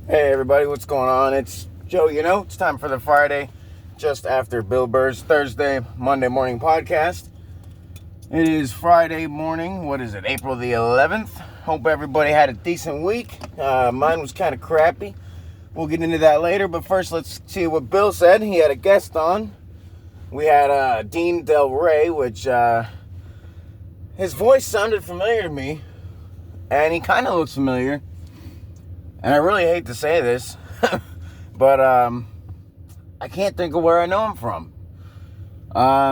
Hey everybody, what's going on? It's Joe. It's time for the Friday, just after Bill Burr's Thursday, Monday morning podcast. It is Friday morning. What is it? April the 11th. Hope everybody had a decent week. Mine was kind of crappy. We'll get into that later, but first let's see what Bill said. He had a guest on. We had Dean Del Rey, which his voice sounded familiar to me, and he kind of looks familiar. And I really hate to say this, but I can't think of where I know him from.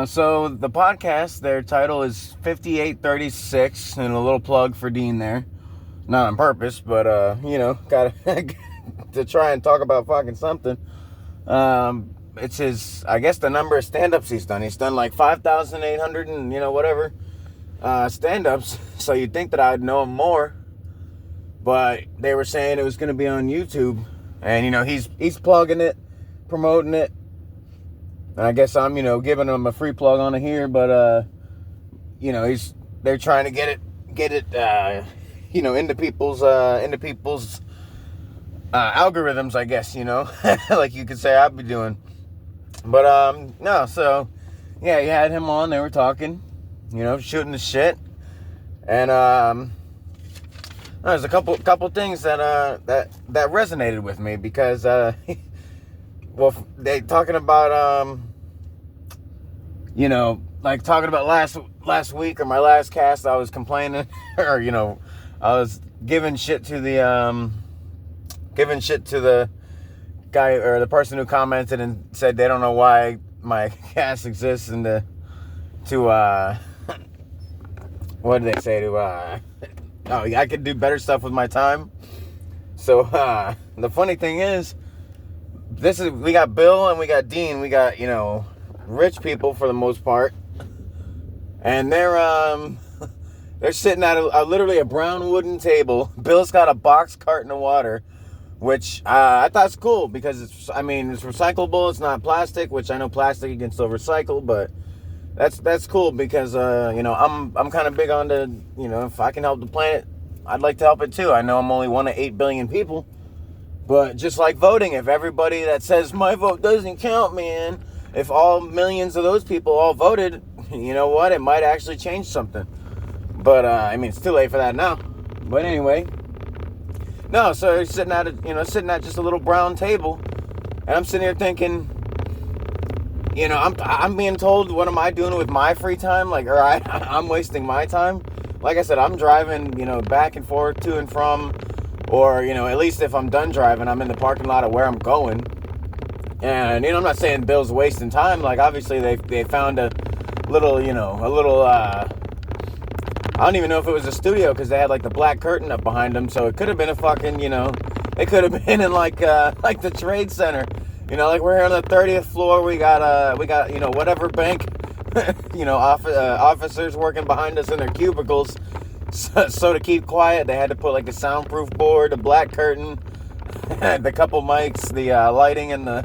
So the podcast, their title is 5836, and a little plug for Dean there. Not on purpose, but, gotta to try and talk about fucking something. It's his, I guess, the number of stand-ups he's done. He's done like 5,800 and, whatever, stand-ups. So you'd think that I'd know him more. But they were saying it was going to be on YouTube. And, he's plugging it, promoting it. And I guess I'm, giving him a free plug on it here. But, they're trying to get it, into people's algorithms, I guess, like you could say I'd be doing. But, no, so, yeah, you had him on. They were talking, shooting the shit. And, there's a couple things that resonated with me because well, they talking about like talking about last week or my last cast, I was complaining or I was giving shit to the guy or the person who commented and said they don't know why my cast exists and to what did they say I could do better stuff with my time. So the funny thing is, we got Bill and we got Dean. We got rich people for the most part, and they're sitting at literally a brown wooden table. Bill's got a box carton of water, which I thought's cool because it's recyclable. It's not plastic, which I know plastic you can still recycle, but. That's cool because I'm kind of big on if I can help the planet, I'd like to help it too. I know I'm only one of 8 billion people, but just like voting, if everybody that says my vote doesn't count, man, if all millions of those people all voted, you know what, it might actually change something. But it's too late for that now. But anyway, no. So they're sitting at just a little brown table, and I'm sitting here thinking. I'm being told what am I doing with my free time? I'm wasting my time. Like I said, I'm driving, back and forth to and from, or, at least if I'm done driving, I'm in the parking lot of where I'm going. And, I'm not saying Bill's wasting time. Like, obviously, they found a little, I don't even know if it was a studio because they had, like, the black curtain up behind them. So it could have been a fucking, it could have been in, like the Trade Center. Like we're here on the 30th floor. We got whatever bank, officers working behind us in their cubicles. So to keep quiet, they had to put like a soundproof board, a black curtain, the couple mics, the lighting, and the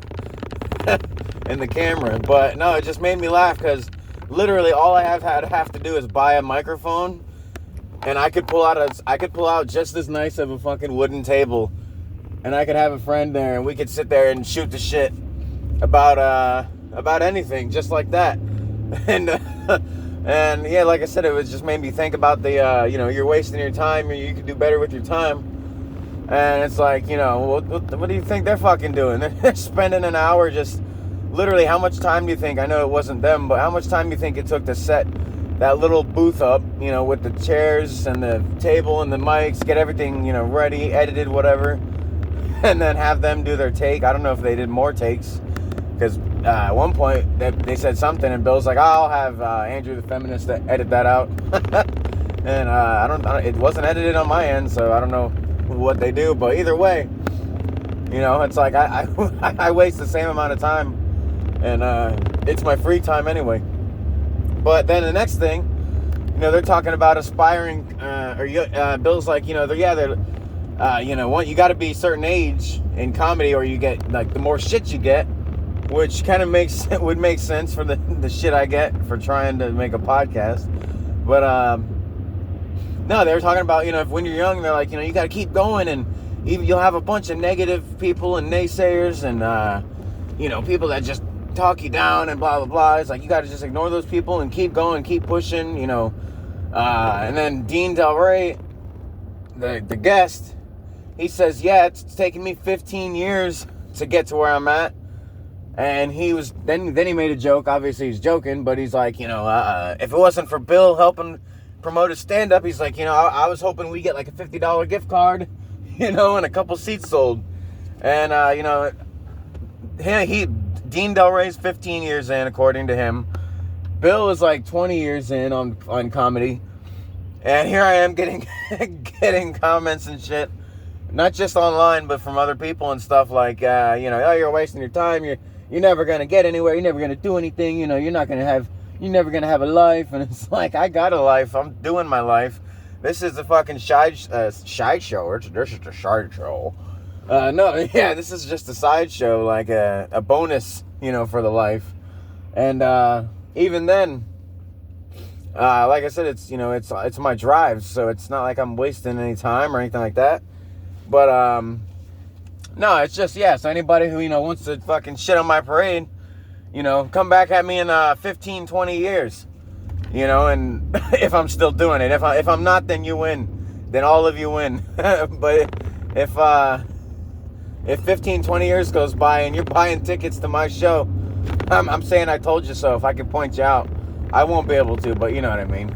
and the camera. But no, it just made me laugh because literally all I have to do is buy a microphone, and I could pull out just as nice of a fucking wooden table. And I could have a friend there, and we could sit there and shoot the shit about anything, just like that. And yeah, like I said, it was just made me think about the you're wasting your time, you could do better with your time. And it's like, what do you think they're fucking doing? They're spending an hour just literally. How much time do you think? I know it wasn't them, but how much time do you think it took to set that little booth up? With the chairs and the table and the mics, get everything ready, edited, whatever. And then have them do their take. I don't know if they did more takes. Because at one point, they said something, and Bill's like, I'll have Andrew the Feminist edit that out. And it wasn't edited on my end, so I don't know what they do. But either way, it's like I waste the same amount of time. And it's my free time anyway. But then the next thing, they're talking about aspiring, Bill's like, they're you got to be a certain age in comedy, or you get like the more shit you get, which kind of would make sense for the shit I get for trying to make a podcast. But no, they were talking about if when you're young, they're like you got to keep going and you'll have a bunch of negative people and naysayers and, people that just talk you down and blah, blah, blah. It's like, you got to just ignore those people and keep going, keep pushing, and then Dean Del Rey, the guest, he says, yeah, it's taken me 15 years to get to where I'm at. And then he made a joke. Obviously he's joking, but he's like, if it wasn't for Bill helping promote his stand-up, he's like, I was hoping we get like a $50 gift card, and a couple seats sold. And, Dean Del Rey's 15 years in, according to him. Bill is like 20 years in on comedy. And here I am getting comments and shit, not just online, but from other people and stuff like, oh, you're wasting your time. You're never going to get anywhere. You're never going to do anything. You're never going to have a life. And it's like, I got a life. I'm doing my life. This is a fucking side show. This is a side show. This is just a sideshow, like a bonus, for the life. And even then, like I said, it's my drive, so it's not like I'm wasting any time or anything like that. But no, it's just, so anybody who wants to fucking shit on my parade, come back at me in 15, 20 years, and if I'm still doing it. If I'm not, then you win. Then all of you win. But if 15, 20 years goes by and you're buying tickets to my show, I'm saying I told you so. If I can point you out, I won't be able to, but you know what I mean.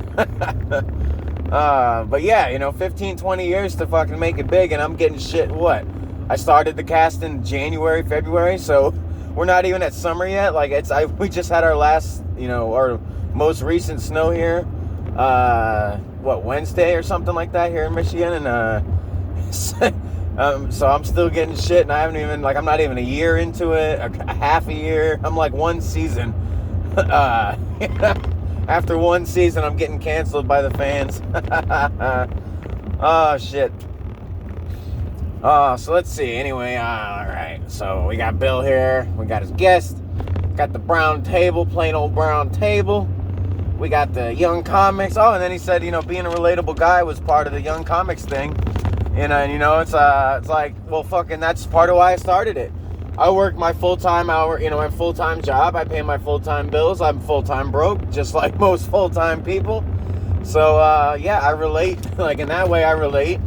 But yeah, 15, 20 years to fucking make it big, and I'm getting shit. What? I started the cast in January, February, so we're not even at summer yet. Like, we just had our last, our most recent snow here, Wednesday or something like that here in Michigan, and so I'm still getting shit, and I haven't even, I'm not even a year into it, a half a year. I'm like one season. After one season, I'm getting canceled by the fans. Oh, shit. So let's see. Anyway, alright. So we got Bill here. We got his guest. Got the brown table, plain old brown table. We got the young comics. Oh, and then he said, being a relatable guy was part of the young comics thing. And, it's like, well, fucking, that's part of why I started it. I work my full-time hour, my full-time job. I pay my full-time bills. I'm full-time broke, just like most full-time people. So, I relate. Like, in that way, I relate.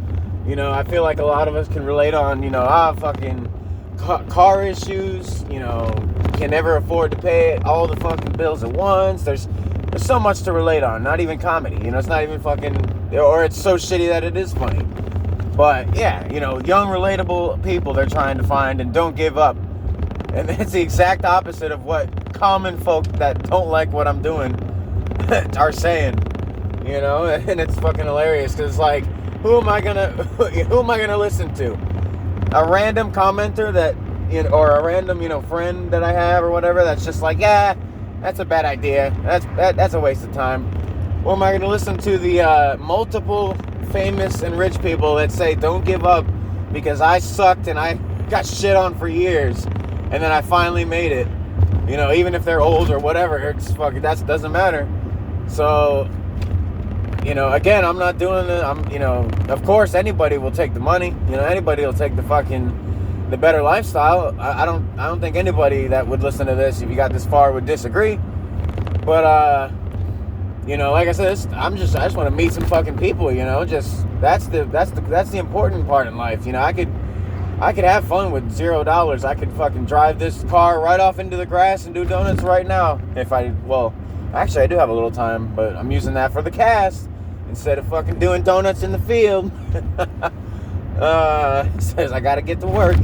I feel like a lot of us can relate on, fucking car issues, can never afford to pay all the fucking bills at once. There's so much to relate on. Not even comedy, it's not even fucking, or it's so shitty that it is funny. But, yeah, young, relatable people they're trying to find, and don't give up. And it's the exact opposite of what common folk that don't like what I'm doing are saying, and it's fucking hilarious, because it's like, who am I gonna listen to? A random commenter that, or a random, friend that I have or whatever that's just like, yeah, that's a bad idea. That's a waste of time. Or am I gonna listen to the multiple famous and rich people that say don't give up because I sucked and I got shit on for years and then I finally made it, even if they're old or whatever, it's fucking, that doesn't matter. So, again, I'm not doing it. Of course anybody will take the money, anybody will take the better lifestyle. I don't think anybody that would listen to this, if you got this far, would disagree. But like I said, I just want to meet some fucking people, just, that's the important part in life. I could have fun with $0. I could fucking drive this car right off into the grass and do donuts right now. Actually I do have a little time, but I'm using that for the cast instead of fucking doing donuts in the field. Says I gotta get to work.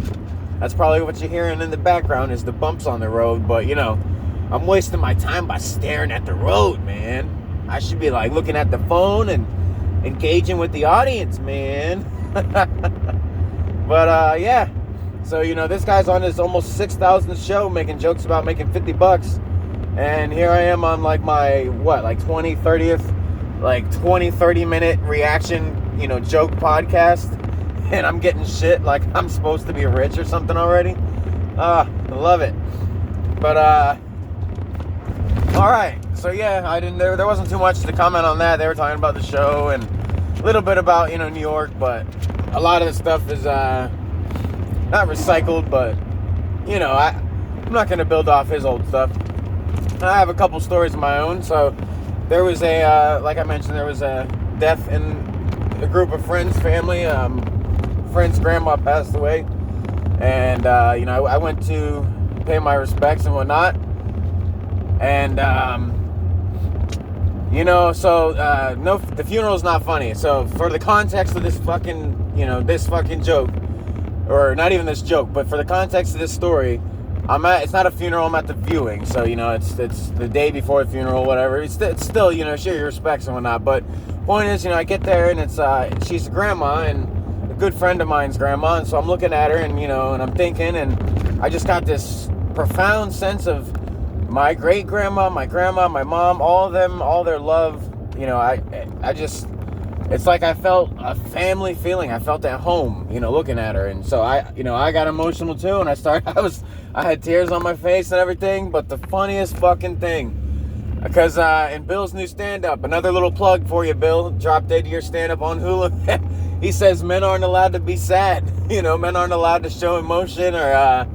That's probably what you're hearing in the background is the bumps on the road, but I'm wasting my time by staring at the road, man. I should be like looking at the phone and engaging with the audience, man. But yeah. So this guy's on his almost 6,000th show making jokes about making $50. And here I am on like my 30 minute reaction, joke podcast. And I'm getting shit like I'm supposed to be rich or something already. I love it. But alright. So yeah, there wasn't too much to comment on that. They were talking about the show and a little bit about, New York, but a lot of the stuff is not recycled, but you know, I'm not gonna build off his old stuff. I have a couple stories of my own. So there was like I mentioned, there was a death in a group of friends, family. Friend's grandma passed away, and you know, I went to pay my respects and whatnot, and you know, so no, the funeral's not funny. So for the context of this fucking, you know, this fucking joke, or not even this joke, but for the context of this story, it's not a funeral, I'm at the viewing. So, you know, it's the day before the funeral, whatever. It's still, you know, share your respects and whatnot. But point is, you know, I get there and it's she's a grandma and a good friend of mine's grandma, and so I'm looking at her and, you know, and I'm thinking, and I just got this profound sense of my great grandma, my grandma, my mom, all of them, all their love. You know, I just, it's like I felt a family feeling. I felt at home, you know, looking at her. And so you know, I got emotional too, and I had tears on my face and everything. But the funniest fucking thing, because in Bill's new stand-up, another little plug for you, Bill, Drop Dead to your stand-up on Hulu. He says men aren't allowed to be sad. You know, men aren't allowed to show emotion or,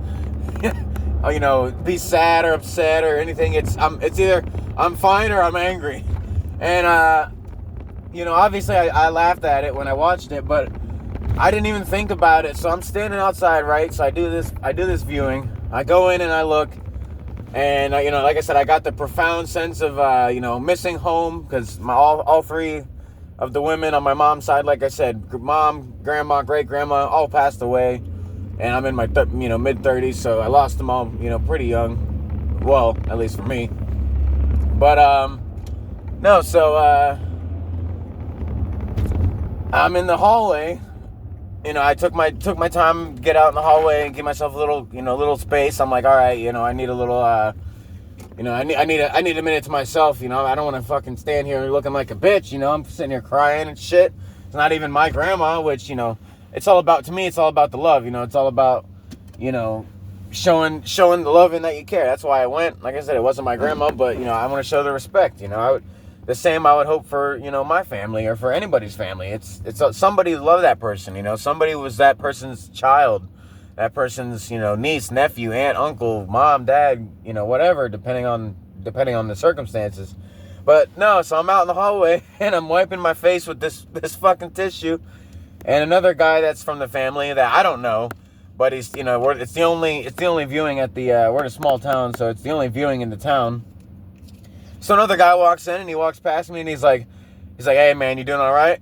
you know, be sad or upset or anything. It's either I'm fine or I'm angry. And, you know, obviously I laughed at it when I watched it, but I didn't even think about it. So I'm standing outside, right? So I do this viewing. I go in and I look, and you know, like I said, I got the profound sense of you know, missing home, because all three of the women on my mom's side, like I said, mom, grandma, great grandma, all passed away, and I'm in my you know, mid-30s, so I lost them all, you know, pretty young. Well, at least for me. But no, so I'm in the hallway. You know, I took my time to get out in the hallway and give myself a little space. I'm like, all right, you know, I need a little, you know, I need a minute to myself. You know, I don't want to fucking stand here looking like a bitch. You know, I'm sitting here crying and shit. It's not even my grandma, which, you know, it's all about, to me, it's all about the love. You know, it's all about, you know, showing the love and that you care. That's why I went. Like I said, it wasn't my grandma, but, you know, I want to show the respect. You know, the same I would hope for, you know, my family or for anybody's family. It's somebody love that person, you know. Somebody was that person's child, that person's, you know, niece, nephew, aunt, uncle, mom, dad, you know, whatever, depending on the circumstances. But no, so I'm out in the hallway and I'm wiping my face with this fucking tissue, and another guy that's from the family that I don't know, but he's, you know, it's the only viewing at the we're in a small town, so it's the only viewing in the town. So another guy walks in and he walks past me and he's like, hey man, you doing all right?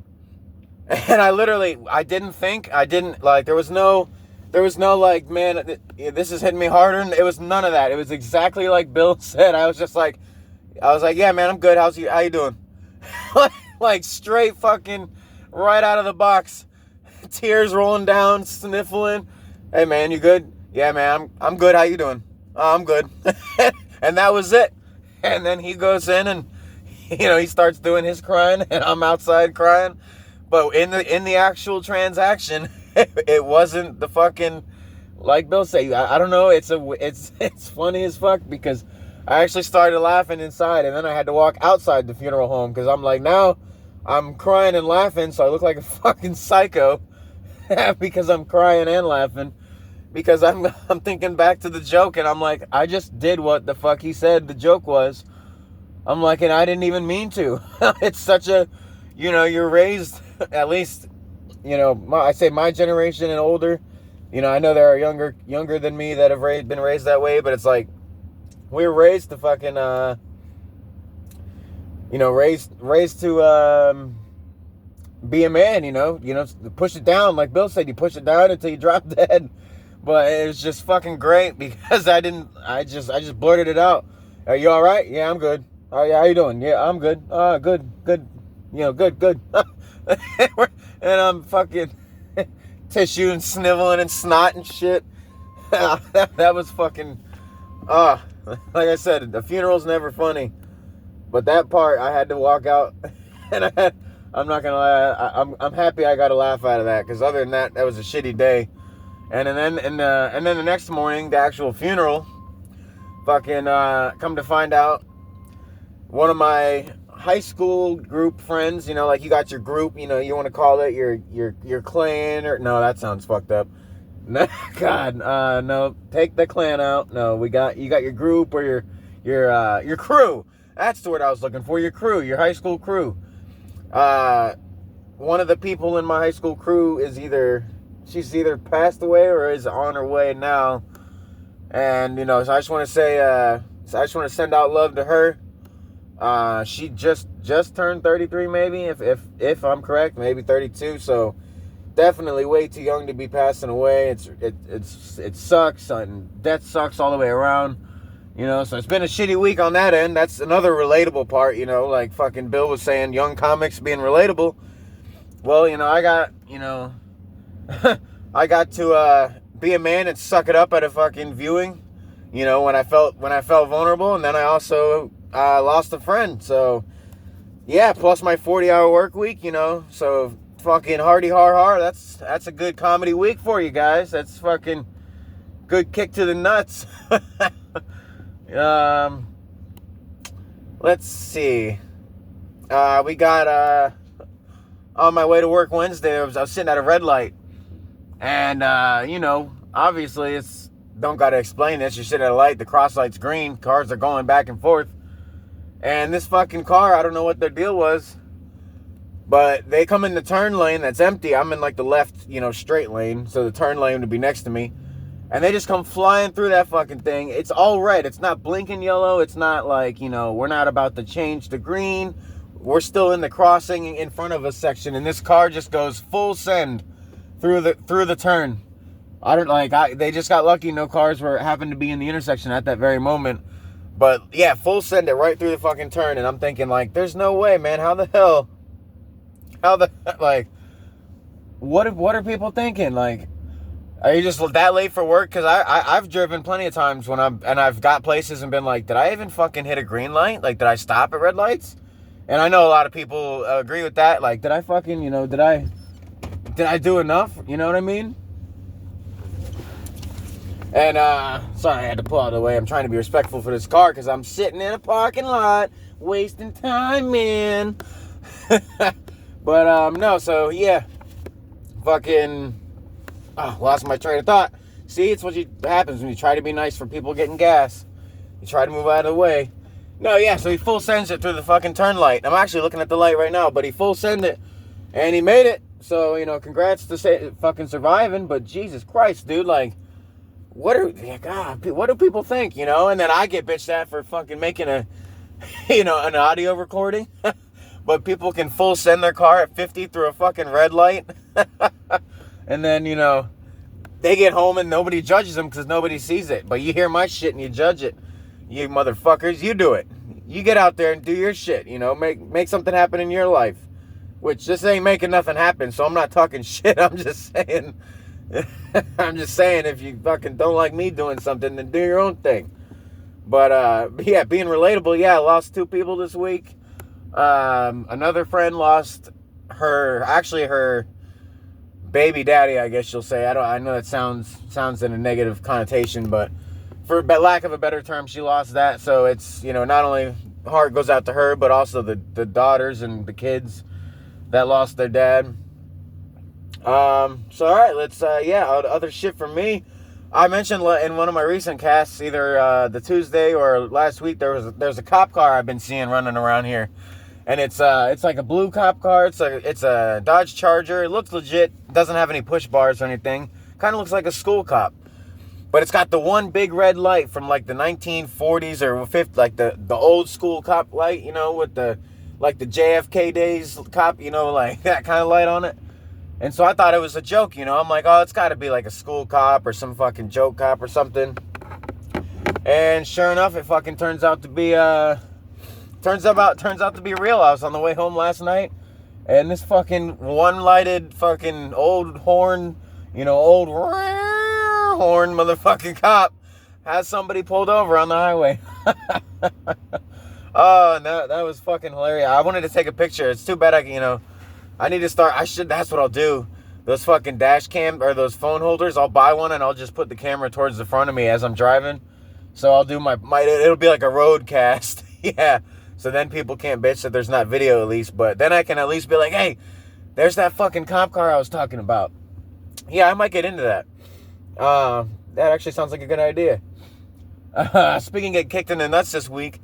And I didn't like, there was no like, man, this is hitting me harder. And it was none of that. It was exactly like Bill said. I was like, yeah, man, I'm good. How you doing? Like straight fucking right out of the box, tears rolling down, sniffling. Hey man, you good? Yeah, man, I'm good. How you doing? Oh, I'm good. And that was it. And then he goes in and, you know, he starts doing his crying and I'm outside crying. But in the actual transaction, it wasn't the fucking, like Bill said, I don't know, it's funny as fuck, because I actually started laughing inside and then I had to walk outside the funeral home, because I'm like, now I'm crying and laughing, so I look like a fucking psycho because I'm crying and laughing. Because I'm thinking back to the joke and I'm like, I just did what the fuck he said the joke was. I'm like, and I didn't even mean to. It's such a, you know, you're raised, at least, you know, I say my generation and older. You know, I know there are younger than me that have been raised that way, but it's like, we were raised to fucking, you know, raised to be a man, you know, push it down. Like Bill said, you push it down until you drop dead. But it was just fucking great because I just blurted it out. Are you all right? Yeah, I'm good. Oh, yeah, how you doing? Yeah, I'm good. Good. You know, good. And I'm fucking tissue and sniveling and snot and shit. That was fucking, like I said, the funeral's never funny. But that part, I had to walk out, and I'm not gonna lie, I'm happy I got a laugh out of that, because other than that, that was a shitty day. And then the next morning, the actual funeral, fucking come to find out, one of my high school group friends, you know, like you got your group, you know, you want to call it your clan, or no, that sounds fucked up. No, God, no, take the clan out. No, you got your group or your crew. That's the word I was looking for. Your crew, your high school crew. One of the people in my high school crew is she's either passed away or is on her way now. And, you know, so I just want to send out love to her. She just turned 33, maybe, if I'm correct, maybe 32. So definitely way too young to be passing away. It sucks, and death sucks all the way around. You know, so it's been a shitty week on that end. That's another relatable part, you know, like fucking Bill was saying, young comics being relatable. Well, you know, I got to be a man and suck it up at a fucking viewing, you know, when I felt vulnerable, and then I also lost a friend. So yeah, plus my 40-hour work week, you know, so fucking hardy har. That's a good comedy week for you guys. That's fucking good kick to the nuts. Let's see. We got on my way to work Wednesday. I was sitting at a red light, and you know, obviously don't gotta explain this. You're sitting at a light, the cross light's green, cars are going back and forth, and this fucking car, I don't know what their deal was, but they come in the turn lane that's empty. I'm in like the left, you know, straight lane, so the turn lane would be next to me. And they just come flying through that fucking thing. It's all red. It's not blinking yellow. It's not like, you know, we're not about to change to green. We're still in the crossing in front of us section. And this car just goes full send through the turn. They just got lucky. No cars happened to be in the intersection at that very moment. But yeah, full send it right through the fucking turn. And I'm thinking, like, there's no way, man. Like, what are people thinking? Like, are you just that late for work? Because I've driven plenty of times I've got places and been like, did I even fucking hit a green light? Like, did I stop at red lights? And I know a lot of people agree with that. Like, did I fucking, you know, did I do enough? You know what I mean? And, sorry, I had to pull out of the way. I'm trying to be respectful for this car because I'm sitting in a parking lot wasting time, man. But, no, so, yeah. Fucking... lost my train of thought. See, it's what happens when you try to be nice for people getting gas. You try to move out of the way. No, yeah, so he full sends it through the fucking turn light. I'm actually looking at the light right now, but he full send it. And he made it. So, you know, congrats to fucking surviving. But Jesus Christ, dude, like, what do people think, you know? And then I get bitched at for fucking making an audio recording. But people can full send their car at 50 through a fucking red light. And then, you know, they get home and nobody judges them because nobody sees it. But you hear my shit and you judge it. You motherfuckers, you do it. You get out there and do your shit, you know. Make something happen in your life. Which this ain't making nothing happen, so I'm not talking shit. I'm just saying, if you fucking don't like me doing something, then do your own thing. But, yeah, being relatable, yeah, I lost 2 people this week. Another friend lost her baby daddy, I guess you'll say. I know that sounds in a negative connotation, but for lack of a better term, she lost that. So it's, you know, not only heart goes out to her, but also the daughters and the kids that lost their dad. So all right, let's other shit from me. I mentioned in one of my recent casts, either the Tuesday or last week, there's a cop car I've been seeing running around here. And it's like a blue cop car. It's a Dodge Charger. It looks legit. Doesn't have any push bars or anything. Kind of looks like a school cop. But it's got the one big red light from like the 1940s or 50s, like the old school cop light, you know, with the JFK days cop, you know, like that kind of light on it. And so I thought it was a joke, you know. I'm like, oh, it's got to be like a school cop or some fucking joke cop or something. And sure enough, it fucking turns out to be Turns out to be real. I was on the way home last night, and this fucking one-lighted fucking old horn, you know, old horn motherfucking cop has somebody pulled over on the highway. Oh, and that was fucking hilarious. I wanted to take a picture. It's too bad I need to start. That's what I'll do. Those fucking dash cam or those phone holders, I'll buy one and I'll just put the camera towards the front of me as I'm driving. So I'll do it'll be like a road cast. Yeah. So then people can't bitch that there's not video at least. But then I can at least be like, hey, there's that fucking cop car I was talking about. Yeah, I might get into that. That actually sounds like a good idea. Speaking of getting kicked in the nuts this week,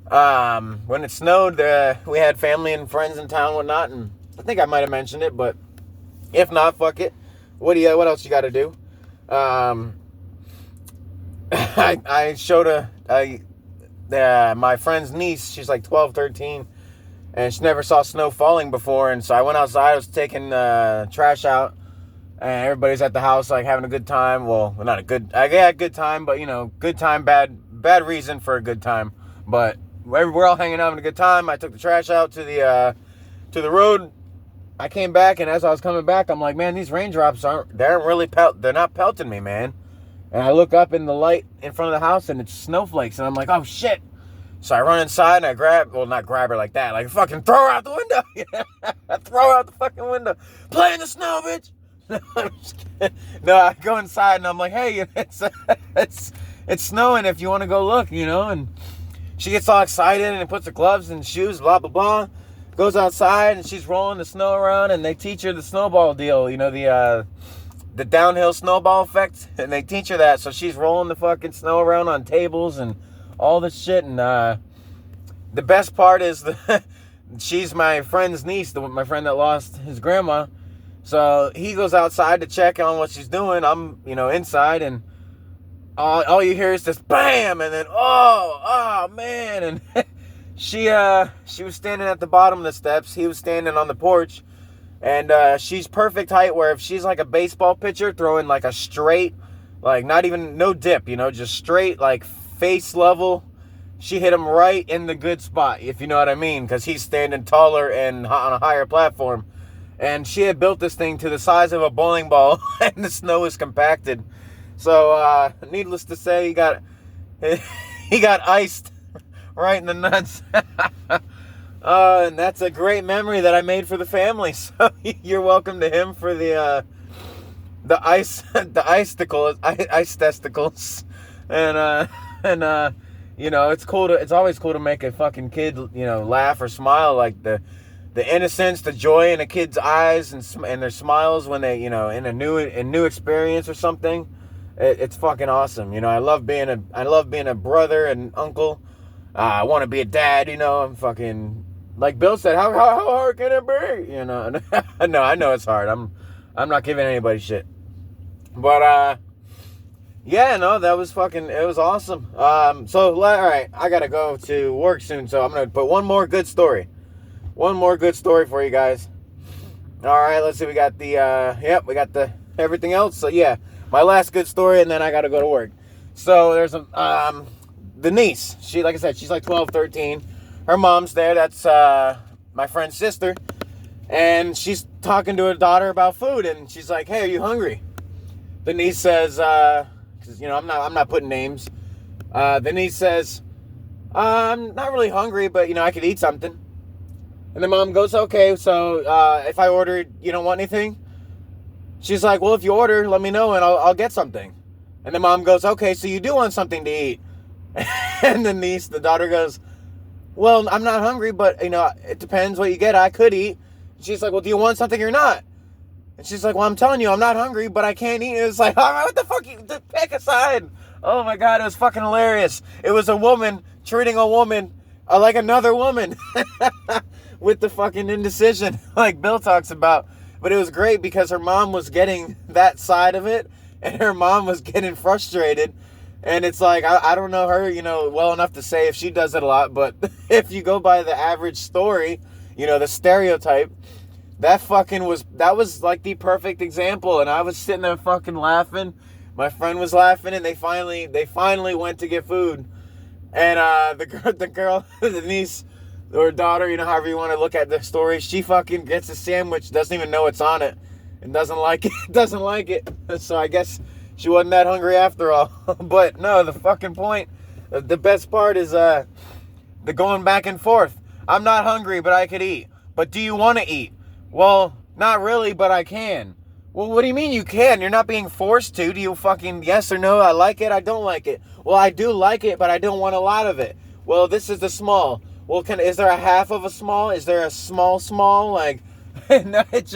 when it snowed, we had family and friends in town and whatnot, and I think I might have mentioned it, but if not, fuck it. What else you got to do? I showed my friend's niece, she's like 12, 13, and she never saw snow falling before, and so I went outside, I was taking trash out, and everybody's at the house, like, having a good time. Well, not a good, I had a good time, but, good time, bad reason for a good time, but we're all hanging out having a good time. I took the trash out to the road. I came back, and as I was coming back, I'm like, man, these raindrops they're not pelting me, man. And I look up in the light in front of the house, and it's snowflakes, and I'm like, oh, shit. So I run inside, and I not grab her like that, like fucking throw her out the window. I throw her out the fucking window. Play in the snow, bitch. No, I go inside, and I'm like, hey, it's snowing if you want to go look, and she gets all excited, and puts her gloves and shoes, blah, blah, blah. Goes outside, and she's rolling the snow around, and they teach her the snowball deal, the downhill snowball effect, and they teach her that, so she's rolling the fucking snow around on tables and all this shit, and the best part is she's my friend's niece, my friend that lost his grandma, so he goes outside to check on what she's doing. I'm, inside, and all you hear is this BAM, and then, oh man, and she was standing at the bottom of the steps, he was standing on the porch, and she's perfect height where if she's like a baseball pitcher throwing like a straight, like no dip, just straight, like face level, she hit him right in the good spot, if you know what I mean, because he's standing taller and on a higher platform. And she had built this thing to the size of a bowling ball, and the snow is compacted. So, needless to say, he got iced right in the nuts. And that's a great memory that I made for the family. So you're welcome to him for the ice testicles, and it's always cool to make a fucking kid laugh or smile, like the innocence, the joy in a kid's eyes and their smiles when they in a new experience or something. It's fucking awesome. I love being a brother and uncle. I want to be a dad. I'm fucking. Like Bill said, how hard can it be? No, I know it's hard. I'm not giving anybody shit. But, that was it was awesome. So, all right, I gotta go to work soon, so I'm gonna put one more good story for you guys. All right, let's see, we got the everything else. So, yeah, my last good story, and then I gotta go to work. So, there's the niece. She, like I said, she's like 12, 13. Her mom's there. That's my friend's sister. And she's talking to her daughter about food. And she's like, hey, are you hungry? The niece says, because, I'm not putting names. The niece says, I'm not really hungry, but, I could eat something. And the mom goes, okay, so if I order, you don't want anything? She's like, well, if you order, let me know and I'll get something. And the mom goes, okay, so you do want something to eat. And the daughter goes, well, I'm not hungry, but, it depends what you get. I could eat. She's like, well, do you want something or not? And she's like, well, I'm telling you, I'm not hungry, but I can't eat. It's like, all right, what the fuck? Pick a side. Oh, my God, it was fucking hilarious. It was a woman treating a woman like another woman with the fucking indecision like Bill talks about. But it was great because her mom was getting that side of it, and her mom was getting frustrated. And it's like, I don't know her, well enough to say if she does it a lot, but if you go by the average story, the stereotype, that was like the perfect example. And I was sitting there fucking laughing. My friend was laughing, and they finally went to get food. And the girl, the niece or daughter, however you want to look at the story, she fucking gets a sandwich, doesn't even know what's on it, and doesn't like it. So I guess she wasn't that hungry after all. But no, the fucking point, the best part is the going back and forth. I'm not hungry, but I could eat. But do you want to eat? Well, not really, but I can. Well, what do you mean you can? You're not being forced to. Do you fucking yes or no? I like it, I don't like it. Well, I do like it, but I don't want a lot of it. Well, this is the small. Well, is there a half of a small? Is there a small? Like, no, it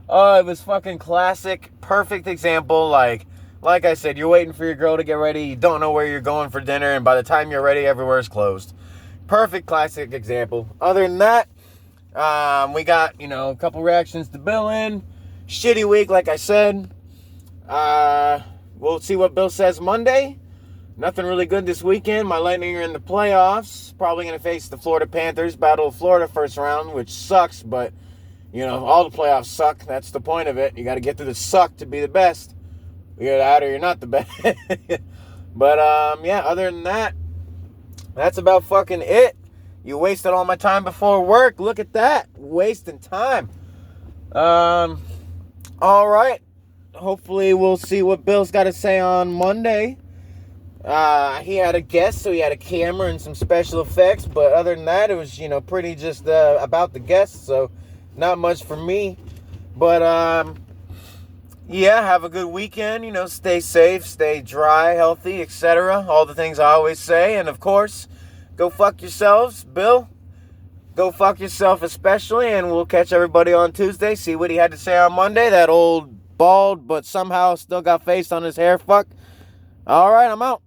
was fucking classic, perfect example. Like I said, you're waiting for your girl to get ready. You don't know where you're going for dinner, and by the time you're ready, everywhere's closed. Perfect, classic example. Other than that, we got, a couple reactions to Bill in. Shitty week, like I said. We'll see what Bill says Monday. Nothing really good this weekend. My Lightning are in the playoffs. Probably going to face the Florida Panthers. Battle of Florida first round, which sucks, but, all the playoffs suck. That's the point of it. You got to get through the suck to be the best. You're that or you're not the best. But, other than that, that's about fucking it. You wasted all my time before work. Look at that. Wasting time. All right. Hopefully we'll see what Bill's got to say on Monday. He had a guest, so he had a camera and some special effects. But other than that, it was, pretty just about the guest. So not much for me. But, have a good weekend. Stay safe, stay dry, healthy, etc. All the things I always say. And, of course, go fuck yourselves. Bill, go fuck yourself especially. And we'll catch everybody on Tuesday. See what he had to say on Monday. That old bald but somehow still got face on his hair fuck. All right, I'm out.